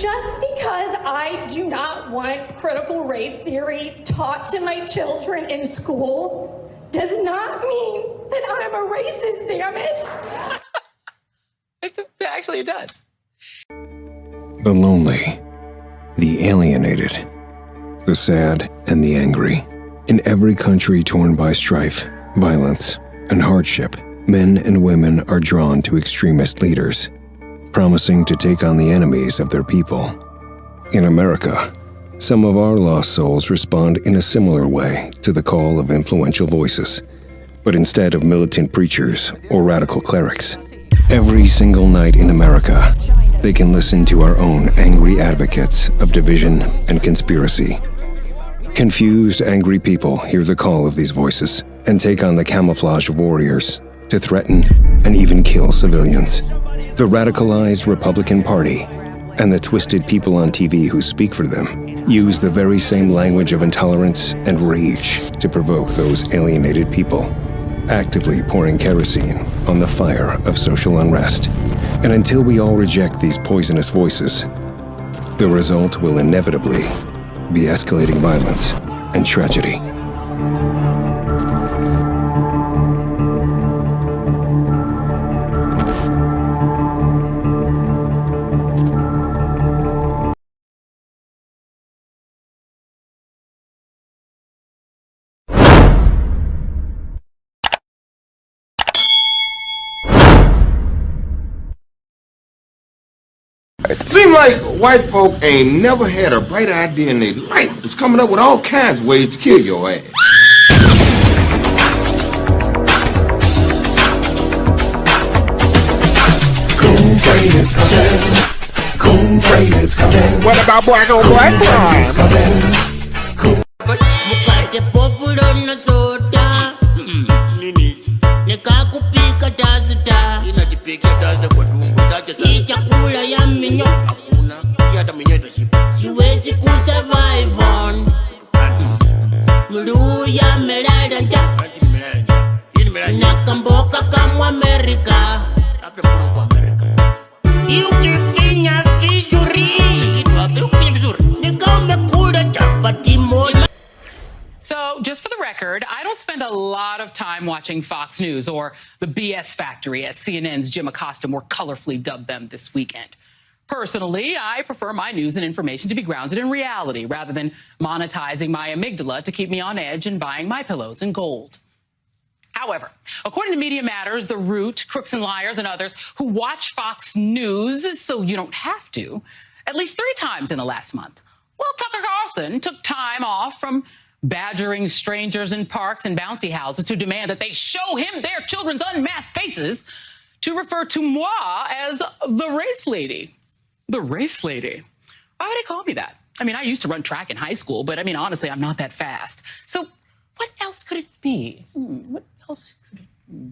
just because I do not want critical race theory taught to my children in school does not mean that I'm a racist, damn it. Actually, it does. The lonely, the alienated, the sad, and the angry. In every country torn by strife, violence, and hardship, men and women are drawn to extremist leaders, promising to take on the enemies of their people. In America, some of our lost souls respond in a similar way to the call of influential voices. But instead of militant preachers or radical clerics, every single night in America, they can listen to our own angry advocates of division and conspiracy. Confused, angry people hear the call of these voices and take on the camouflage of warriors to threaten and even kill civilians. The radicalized Republican Party and the twisted people on TV who speak for them use the very same language of intolerance and rage to provoke those alienated people, actively pouring kerosene on the fire of social unrest. And until we all reject these poisonous voices, the result will inevitably be escalating violence and tragedy. Seem like white folk ain't never had a bright idea in their life. It's coming up with all kinds of ways to kill your ass. Coon train is coming. Coon train is coming. What about black on black crime? Siwezi kusurvive on Mluya melalanja Nakamboka kamu Amerika Yukifinya vizuri Nikamekula chapati moja. So, just for the record, I don't spend a lot of time watching Fox News or the BS Factory, as CNN's Jim Acosta more colorfully dubbed them this weekend. Personally, I prefer my news and information to be grounded in reality rather than monetizing my amygdala to keep me on edge and buying my pillows in gold. However, according to Media Matters, The Root, Crooks and Liars, and others who watch Fox News so you don't have to, at least 3 times in the last month, well, Tucker Carlson took time off from badgering strangers in parks and bouncy houses to demand that they show him their children's unmasked faces to refer to moi as the race lady. The race lady. Why would they call me that? I mean, I used to run track in high school, but I mean, honestly, I'm not that fast. So what else could it be? What else could it be?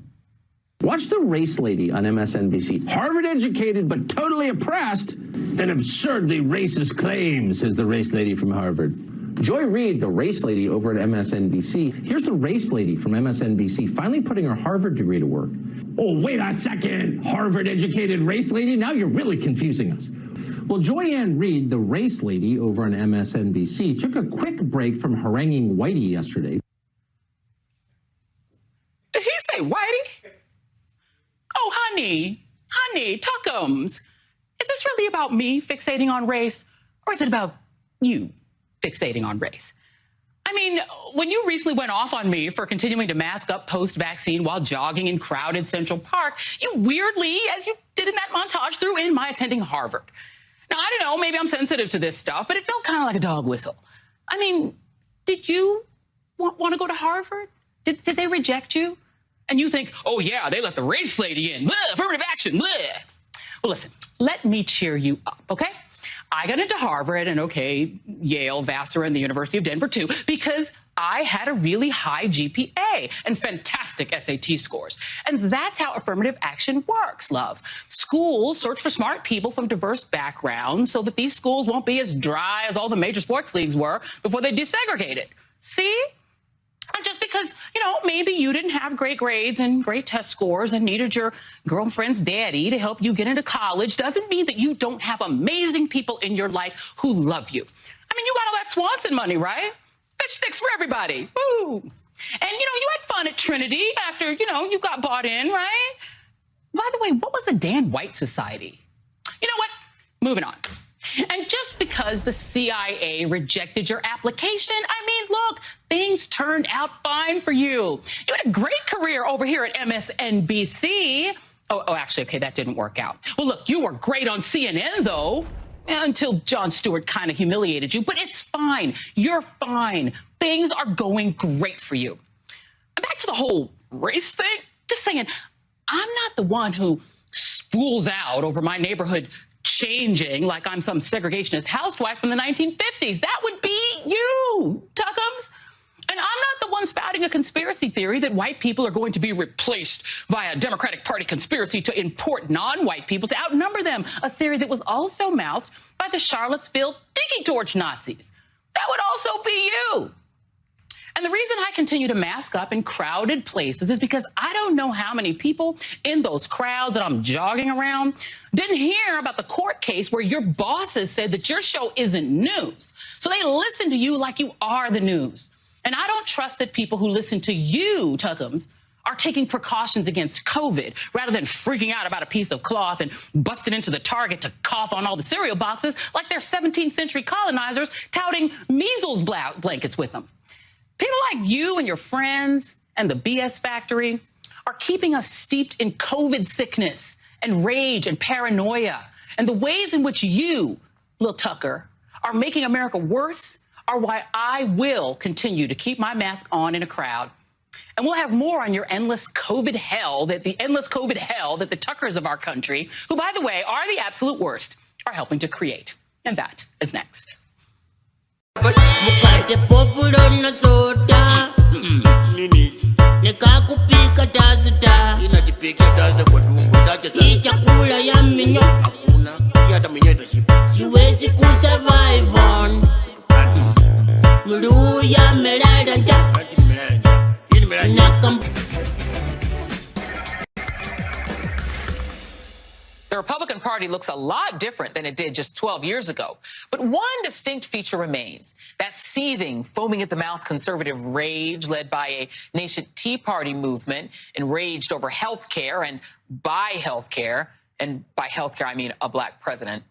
Watch The Race Lady on MSNBC. Harvard-educated but totally oppressed and absurdly racist claims, says the race lady from Harvard. Joy Reid, the race lady over at MSNBC. Here's the race lady from MSNBC finally putting her Harvard degree to work. Oh, wait a second, Harvard-educated race lady? Now you're really confusing us. Well, Joy Reid, the race lady over on MSNBC, took a quick break from haranguing Whitey yesterday. Did he say Whitey? Oh, honey, Tuckums. Is this really about me fixating on race, or is it about you fixating on race? I mean, when you recently went off on me for continuing to mask up post-vaccine while jogging in crowded Central Park, you weirdly, as you did in that montage, threw in my attending Harvard. Now, I don't know, maybe I'm sensitive to this stuff, but it felt kind of like a dog whistle. I mean, did you want to go to Harvard? Did they reject you? And you think, oh, yeah, they let the race lady in. Blah, affirmative action. Blah. Well, listen, let me cheer you up, okay? I got into Harvard and, okay, Yale, Vassar, and the University of Denver, too, because I had a really high GPA and fantastic SAT scores. And that's how affirmative action works, love. Schools search for smart people from diverse backgrounds so that these schools won't be as dry as all the major sports leagues were before they desegregated. See? And just because, you know, maybe you didn't have great grades and great test scores and needed your girlfriend's daddy to help you get into college doesn't mean that you don't have amazing people in your life who love you. I mean, you got all that Swanson money, right? Fish sticks for everybody. Woo! And, you know, you had fun at Trinity after, you know, you got bought in, right? By the way, what was the Dan White Society? You know what? Moving on. And just because the CIA rejected your application, I mean, look, things turned out fine for you. You had a great career over here at MSNBC. Oh, actually, okay, that didn't work out. Well, look, you were great on CNN, though, until Jon Stewart kind of humiliated you. But it's fine. You're fine. Things are going great for you. And back to the whole race thing, just saying, I'm not the one who spools out over my neighborhood changing like I'm some segregationist housewife from the 1950s. That would be you, Tuckums. And I'm not the one spouting a conspiracy theory that white people are going to be replaced by a Democratic Party conspiracy to import non-white people to outnumber them, a theory that was also mouthed by the Charlottesville Tiki Torch Nazis. That would also be you. And the reason I continue to mask up in crowded places is because I don't know how many people in those crowds that I'm jogging around didn't hear about the court case where your bosses said that your show isn't news. So they listen to you like you are the news. And I don't trust that people who listen to you, Tuckums, are taking precautions against COVID rather than freaking out about a piece of cloth and busting into the Target to cough on all the cereal boxes like they're 17th century colonizers touting measles blankets with them. People like you and your friends and the BS factory are keeping us steeped in COVID sickness and rage and paranoia. And the ways in which you, Lil Tucker, are making America worse are why I will continue to keep my mask on in a crowd. And we'll have more on your endless COVID hell that the Tuckers of our country, who, by the way, are the absolute worst, are helping to create. And that is next. Mukate populo na soda nini nikakupika tazita inajipika tazita kwa dumbo tacha sana si chakula ya minyo hakuna hata minyo itashiba siwezi kusurvive on mluya melada nja nakam. The Republican Party looks a lot different than it did just 12 years ago. But one distinct feature remains, that seething, foaming at the mouth conservative rage led by a nascent Tea Party movement enraged over health care and by health care. And by health care, I mean a black president.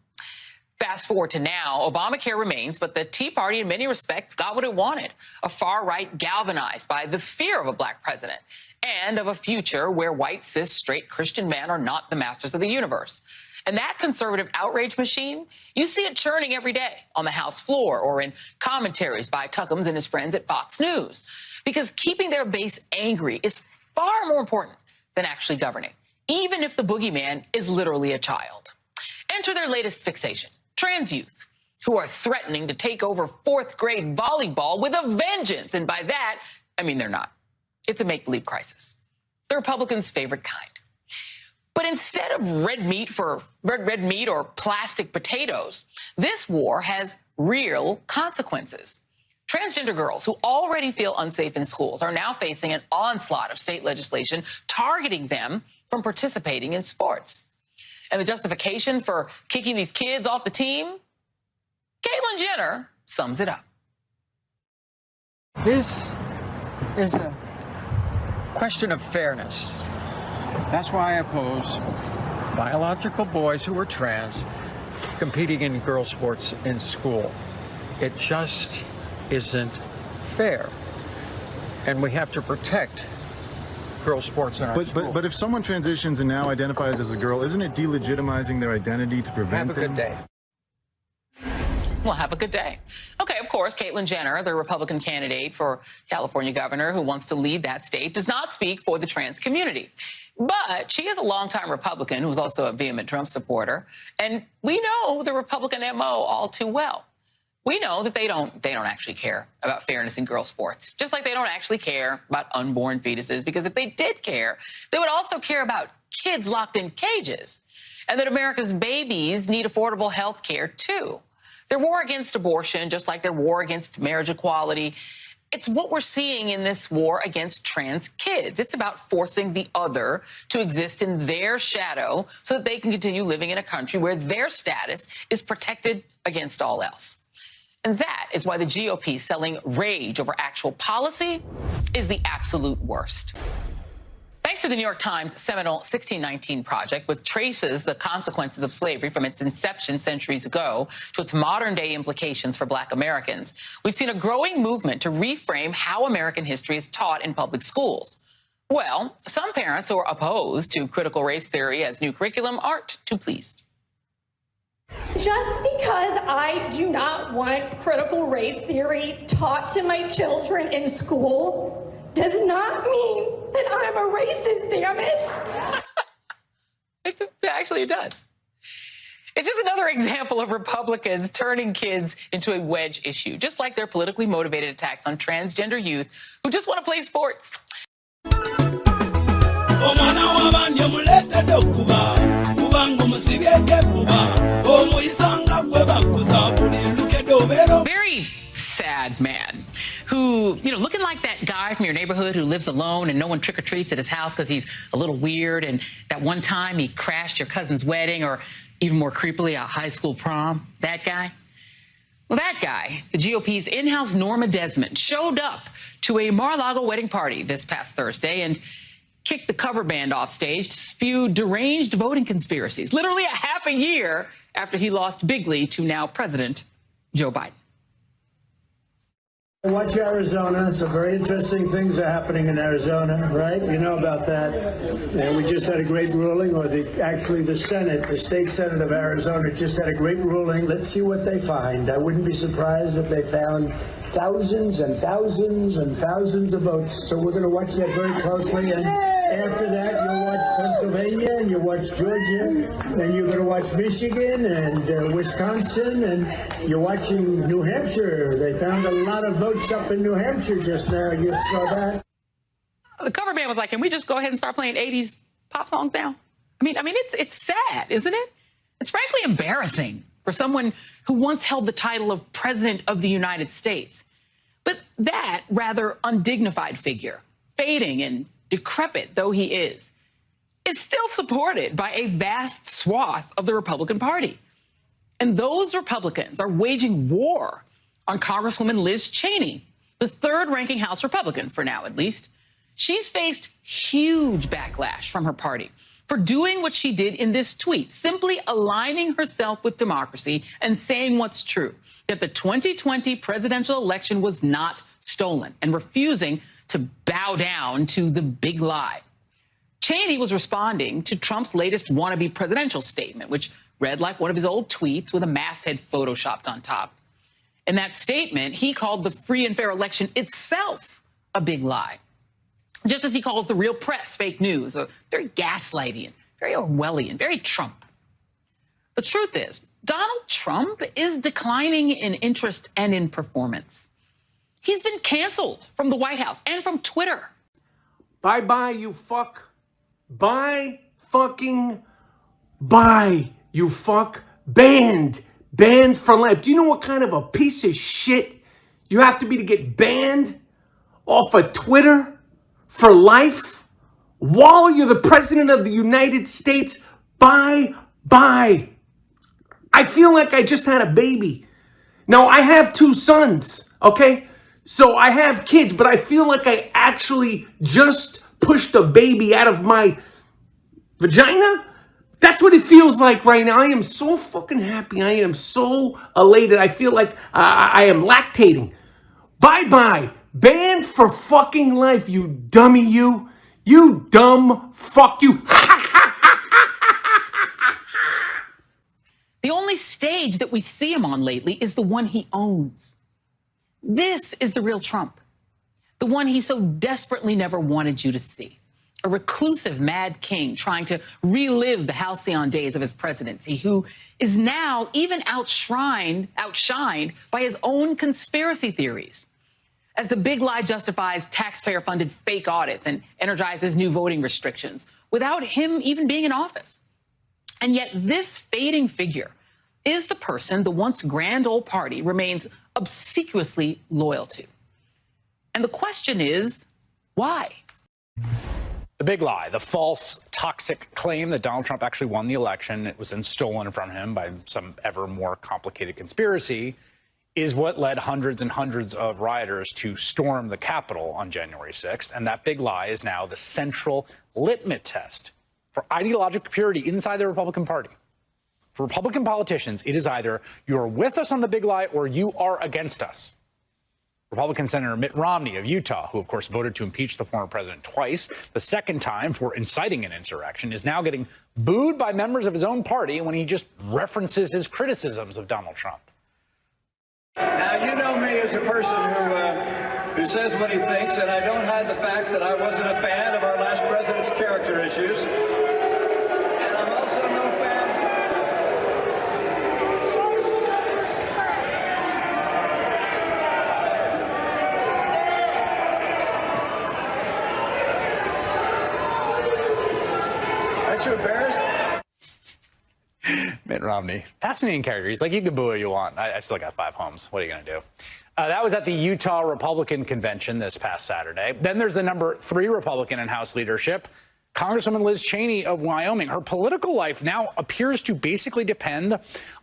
Fast forward to now, Obamacare remains, but the Tea Party in many respects got what it wanted, a far right galvanized by the fear of a black president and of a future where white, cis, straight Christian men are not the masters of the universe. And that conservative outrage machine, you see it churning every day on the House floor or in commentaries by Tuckums and his friends at Fox News, because keeping their base angry is far more important than actually governing, even if the boogeyman is literally a child. Enter their latest fixation. Trans youth who are threatening to take over fourth grade volleyball with a vengeance. And by that, I mean they're not. It's a make-believe crisis. The Republicans' favorite kind. But instead of red meat or plastic potatoes, this war has real consequences. Transgender girls who already feel unsafe in schools are now facing an onslaught of state legislation targeting them from participating in sports. And the justification for kicking these kids off the team? Caitlyn Jenner sums it up. This is a question of fairness. That's why I oppose biological boys who are trans competing in girls' sports in school. It just isn't fair. And we have to protect girls' sports in our school. But if someone transitions and now identifies as a girl, isn't it delegitimizing their identity to prevent Have a good day. Well, have a good day. Okay, of course, Caitlyn Jenner, the Republican candidate for California governor who wants to lead that state, does not speak for the trans community. But she is a longtime Republican who is also a vehement Trump supporter. And we know the Republican MO all too well. We know that they don't actually care about fairness in girls' sports, just like they don't actually care about unborn fetuses, because if they did care, they would also care about kids locked in cages, and that America's babies need affordable health care, too. Their war against abortion, just like their war against marriage equality, It's what we're seeing in this war against trans kids. It's about forcing the other to exist in their shadow so that they can continue living in a country where their status is protected against all else. And that is why the GOP selling rage over actual policy is the absolute worst. Thanks to the New York Times' seminal 1619 Project, which traces the consequences of slavery from its inception centuries ago to its modern-day implications for Black Americans, we've seen a growing movement to reframe how American history is taught in public schools. Well, some parents who are opposed to critical race theory as new curriculum aren't too pleased. Just because I do not want critical race theory taught to my children in school does not mean that I'm a racist, damn it. Actually, it does. It's just another example of Republicans turning kids into a wedge issue, just like their politically motivated attacks on transgender youth who just want to play sports. Very sad man who, looking like that guy from your neighborhood who lives alone and no one trick-or-treats at his house because he's a little weird, and that one time he crashed your cousin's wedding, or even more creepily, a high school prom. That guy? Well, that guy, the GOP's in-house Norma Desmond, showed up to a Mar-a-Lago wedding party this past Thursday and kicked the cover band off stage to spew deranged voting conspiracies, literally a half a year after he lost bigly to now President Joe Biden. Watch Arizona. Some very interesting things are happening in Arizona, right? You know about that. And we just had a great ruling, or actually the Senate, the state Senate of Arizona just had a great ruling. Let's see what they find. I wouldn't be surprised if they found thousands and thousands and thousands of votes. So we're going to watch that very closely. And after that, you'll watch Pennsylvania, and you'll watch Georgia, and you're going to watch Michigan and Wisconsin, and you're watching New Hampshire. They found a lot of votes up in New Hampshire just now. You saw that? The cover band was like, can we just go ahead and start playing 80s pop songs now? I mean, it's sad, isn't it? It's frankly embarrassing for someone who once held the title of President of the United States. But that rather undignified figure, fading and decrepit though he is still supported by a vast swath of the Republican Party. And those Republicans are waging war on Congresswoman Liz Cheney, the third-ranking House Republican, for now at least. She's faced huge backlash from her party for doing what she did in this tweet, simply aligning herself with democracy and saying what's true, that the 2020 presidential election was not stolen, and refusing to bow down to the big lie. Cheney was responding to Trump's latest wannabe presidential statement, which read like one of his old tweets with a masthead photoshopped on top. In that statement, he called the free and fair election itself a big lie, just as he calls the real press fake news, very gaslighty, very Orwellian, very Trump. The truth is, Donald Trump is declining in interest and in performance. He's been canceled from the White House and from Twitter. Bye-bye, you fuck. Bye fucking bye, you fuck. Banned. Banned for life. Do you know what kind of a piece of shit you have to be to get banned off of Twitter for life while you're the president of the United States? Bye-bye. I feel like I just had a baby. Now, I have 2 sons, okay? So I have kids, but I feel like I actually just pushed a baby out of my vagina. That's what it feels like right now. I am so fucking happy. I am so elated. I feel like I am lactating. Bye-bye. Banned for fucking life, you dummy, you. You dumb fuck you. The only stage that we see him on lately is the one he owns. This is the real Trump, the one he so desperately never wanted you to see. A reclusive mad king trying to relive the halcyon days of his presidency, who is now even outshined by his own conspiracy theories, as the big lie justifies taxpayer-funded fake audits and energizes new voting restrictions without him even being in office. And yet this fading figure is the person the once grand old party remains obsequiously loyal to. And the question is, why? The big lie, the false, toxic claim that Donald Trump actually won the election, it was then stolen from him by some ever more complicated conspiracy, is what led hundreds and hundreds of rioters to storm the Capitol on January 6th. And that big lie is now the central litmus test for ideological purity inside the Republican Party. For Republican politicians, it is either you're with us on the big lie or you are against us. Republican Senator Mitt Romney of Utah, who of course voted to impeach the former president twice, the second time for inciting an insurrection, is now getting booed by members of his own party when he just references his criticisms of Donald Trump. Now, you know me as a person who says what he thinks, and I don't hide the fact that I wasn't a fan of our last president's character issues. And I'm also no fan. Aren't you embarrassed? Mitt Romney, fascinating character. He's like, you can boo who you want. I still got 5 homes. What are you going to do? That was at the Utah Republican Convention this past Saturday. Then there's the number 3 Republican in House leadership, Congresswoman Liz Cheney of Wyoming. Her political life now appears to basically depend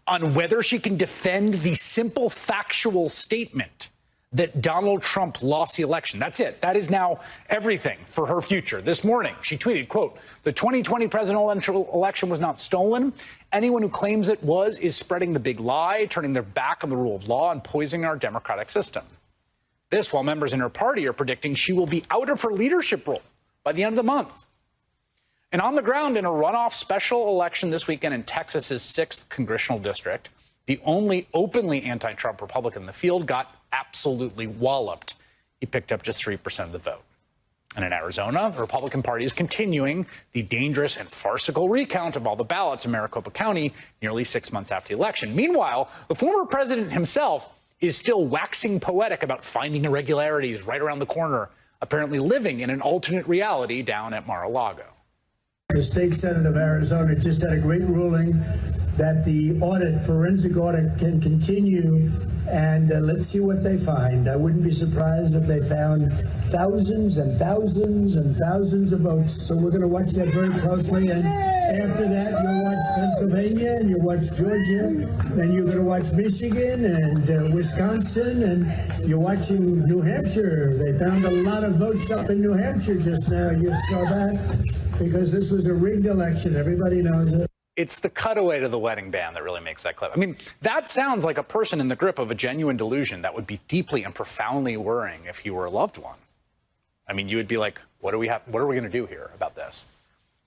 on whether she can defend the simple factual statement that Donald Trump lost the election. That's it. That is now everything for her future. This morning, she tweeted, quote, "The 2020 presidential election was not stolen. Anyone who claims it was is spreading the big lie, turning their back on the rule of law and poisoning our democratic system." This while members in her party are predicting she will be out of her leadership role by the end of the month. And on the ground in a runoff special election this weekend in Texas's 6th congressional district, the only openly anti-Trump Republican in the field got absolutely walloped. He picked up just 3% of the vote. And in Arizona, the Republican Party is continuing the dangerous and farcical recount of all the ballots in Maricopa County nearly 6 months after the election. Meanwhile, the former president himself is still waxing poetic about finding irregularities right around the corner, apparently living in an alternate reality down at Mar-a-Lago. The state senate of Arizona just had a great ruling that the forensic audit can continue, and let's see what they find. I wouldn't be surprised if they found thousands and thousands and thousands of votes. So we're going to watch that very closely, and after that you'll watch Pennsylvania and you'll watch Georgia, and you're going to watch Michigan and Wisconsin, and you're watching New Hampshire. They found a lot of votes up in New Hampshire just now. You saw that, because this was a rigged election. Everybody knows it. It's the cutaway to the wedding band that really makes that clip. I mean, that sounds like a person in the grip of a genuine delusion that would be deeply and profoundly worrying if he were a loved one. I mean, you would be like, what are we going to do here about this?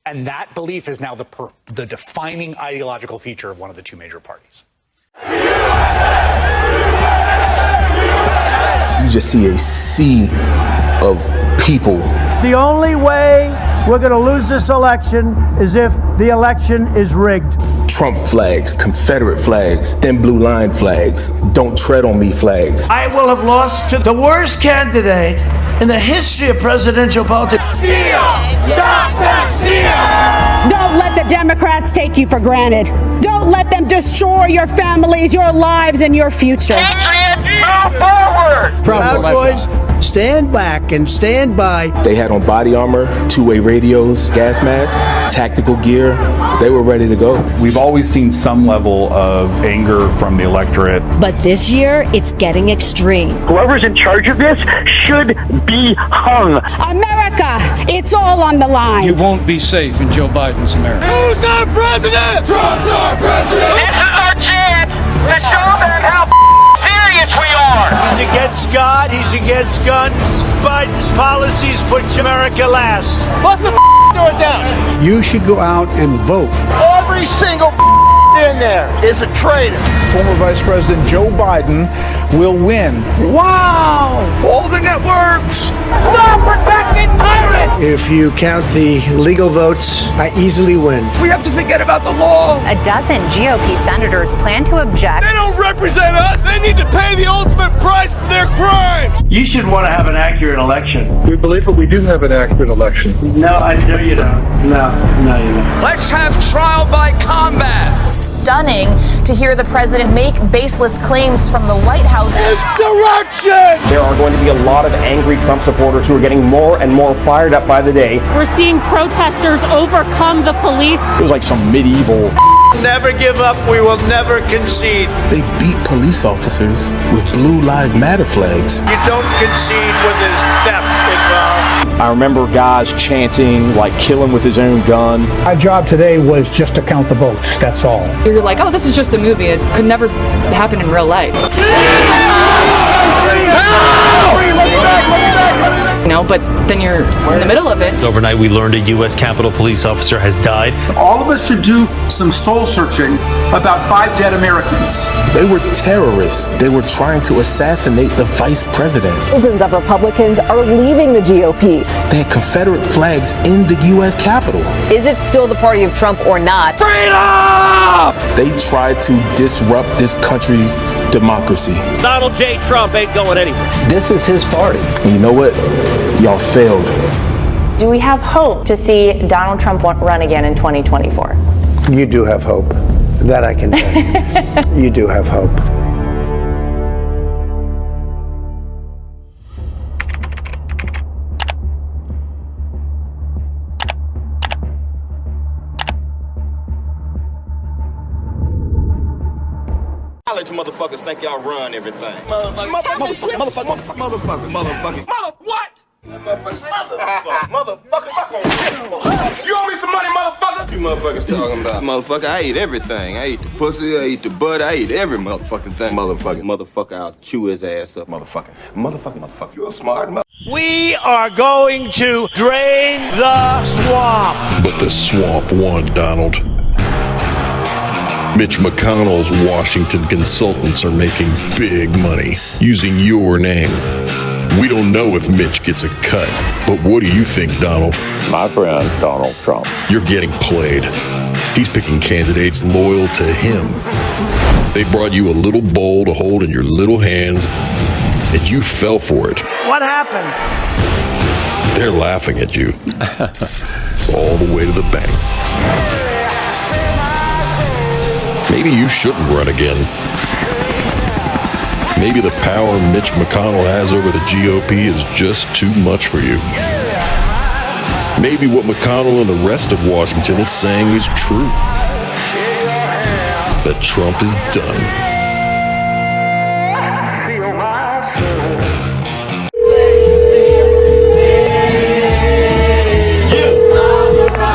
And that belief is now the defining ideological feature of one of the 2 major parties. You just see a sea of people. The only way we're going to lose this election is if the election is rigged. Trump flags, Confederate flags, thin blue line flags, don't tread on me flags. I will have lost to the worst candidate in the history of presidential politics. Stop that steal! Don't let the Democrats take you for granted. Don't let them destroy your families, your lives, and your future. Move forward! Proud Boys, stand back and stand by. They had on body armor, 2-way radios, gas masks, tactical gear. They were ready to go. We've always seen some level of anger from the electorate. But this year, it's getting extreme. Whoever's in charge of this should be hung. America, it's all on the line. You won't be safe in Joe Biden's America. Who's our president? Trump's our president! This is our chance to show them how serious we are! He's against God, he's against guns. Biden's policies put America last. Bust the doors down! You should go out and vote. Every single in there is a traitor. Former Vice President Joe Biden will win. Wow! All the networks! Stop protecting tyrants! If you count the legal votes, I easily win. We have to forget about the law. A dozen GOP senators plan to object. They don't represent us. They need to pay the ultimate price for their crime. You should want to have an accurate election. We believe that we do have an accurate election. No, I know you don't. No, you don't. Let's have trial by combat. Stunning to hear the president make baseless claims from the White House. Insurrection! There are going to be a lot of angry Trump supporters who are getting more and more fired up by the day. We're seeing protesters overcome the police. It was like some medieval. Never give up. We will never concede. They beat police officers with Blue Lives Matter flags. You don't concede when there's theft involved. I remember guys chanting, like killing with his own gun. My job today was just to count the votes, that's all. You're like, oh, this is just a movie. It could never happen in real life. No, but then you're in the middle of it. Overnight, we learned a U.S. Capitol Police officer has died. All of us should do some soul searching about 5 dead Americans. They were terrorists. They were trying to assassinate the vice president. Thousands of Republicans are leaving the GOP. They had Confederate flags in the U.S. Capitol. Is it still the party of Trump or not? Freedom! They tried to disrupt this country's democracy. Donald J. Trump ain't going anywhere. This is his party. And you know what? Y'all failed. Do we have hope to see Donald Trump run again in 2024? You do have hope. That I can tell you. You do have hope. College motherfuckers think y'all run everything. Motherfucker. What? Motherfucker. You owe me some money, motherfucker. You motherfuckers talking about? Motherfucker, I eat everything. I eat the pussy, I eat the butt, I eat every motherfucking thing. Motherfucker, I'll chew his ass up, motherfucker. Motherfucker. You're a smart motherfucker. We are going to drain the swamp. But the swamp won, Donald. Mitch McConnell's Washington consultants are making big money using your name. We don't know if Mitch gets a cut, but what do you think, Donald? My friend, Donald Trump. You're getting played. He's picking candidates loyal to him. They brought you a little bowl to hold in your little hands, and you fell for it. What happened? They're laughing at you. All the way to the bank. Maybe you shouldn't run again. Maybe the power Mitch McConnell has over the GOP is just too much for you. Maybe what McConnell and the rest of Washington is saying is true. That Trump is done.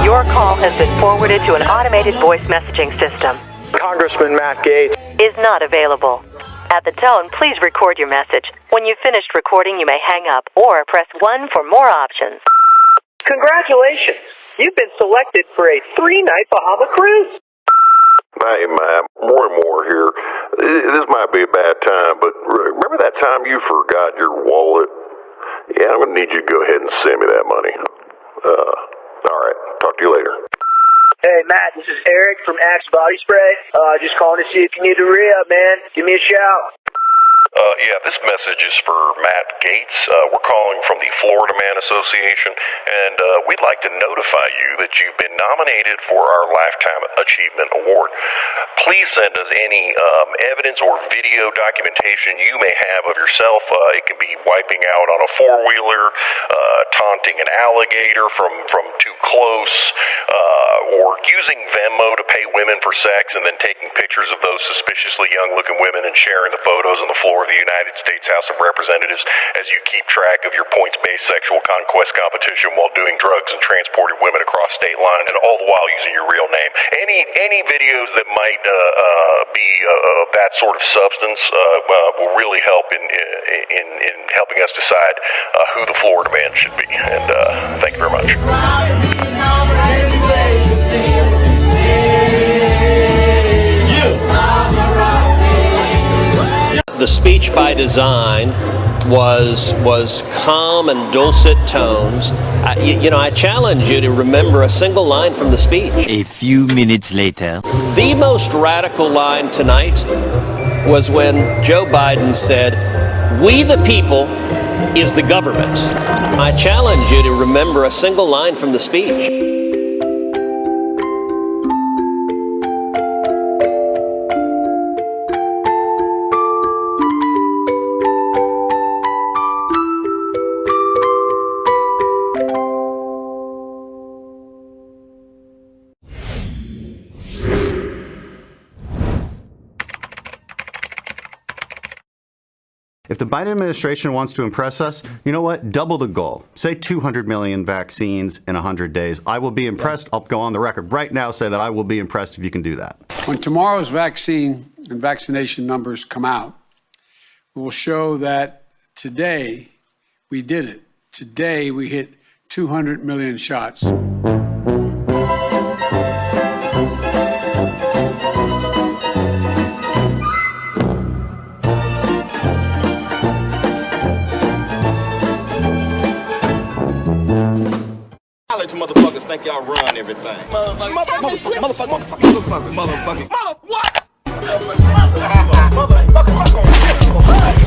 Your call has been forwarded to an automated voice messaging system. Congressman Matt Gaetz Is not available. At the tone, please record your message. When you've finished recording, you may hang up or press 1 for more options. Congratulations! You've been selected for a 3-night Bahama cruise. Hey, Matt, more and more here. This might be a bad time, but remember that time you forgot your wallet? Yeah, I'm going to need you to go ahead and send me that money. All right, talk to you later. Hey, Matt, this is Eric from Axe Body Spray. Just calling to see if you need a re-up, man. Give me a shout. Yeah, this message is for Matt Gaetz. We're calling from the Florida Man Association, and we'd like to notify you that you've been nominated for our Lifetime Achievement Award. Please send us any evidence or video documentation you may have of yourself. It can be wiping out on a four-wheeler, taunting an alligator from too close, or using Venmo to pay women for sex and then taking pictures of those suspiciously young-looking women and sharing the photos on the floor of the United States House of Representatives as you keep track of your points-based sexual conquest competition while doing drugs and transporting women across state lines, and all the while using your real name. Any videos that might be of that sort of substance will really help in helping us decide who the Florida Man should be. And thank you very much. The speech by design was calm and dulcet tones. I challenge you to remember a single line from the speech. A few minutes later. The most radical line tonight was when Joe Biden said, "We the people is the government." I challenge you to remember a single line from the speech. If the Biden administration wants to impress us, you know what? Double the goal. Say 200 million vaccines in 100 days. I will be impressed. I'll go on the record right now, say that I will be impressed if you can do that. When tomorrow's vaccine and vaccination numbers come out, we will show that today we did it. Today we hit 200 million shots. Motherfuckers think y'all run everything. Motherfucker. What?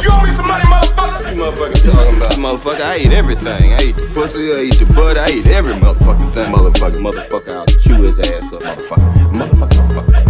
You owe me some money, motherfucker. You motherfuckers talking about? Motherfucker, I ate everything. I ate the pussy, I ate the butt, I ate every motherfucking thing. Motherfucker, I'll chew his ass up, motherfucker.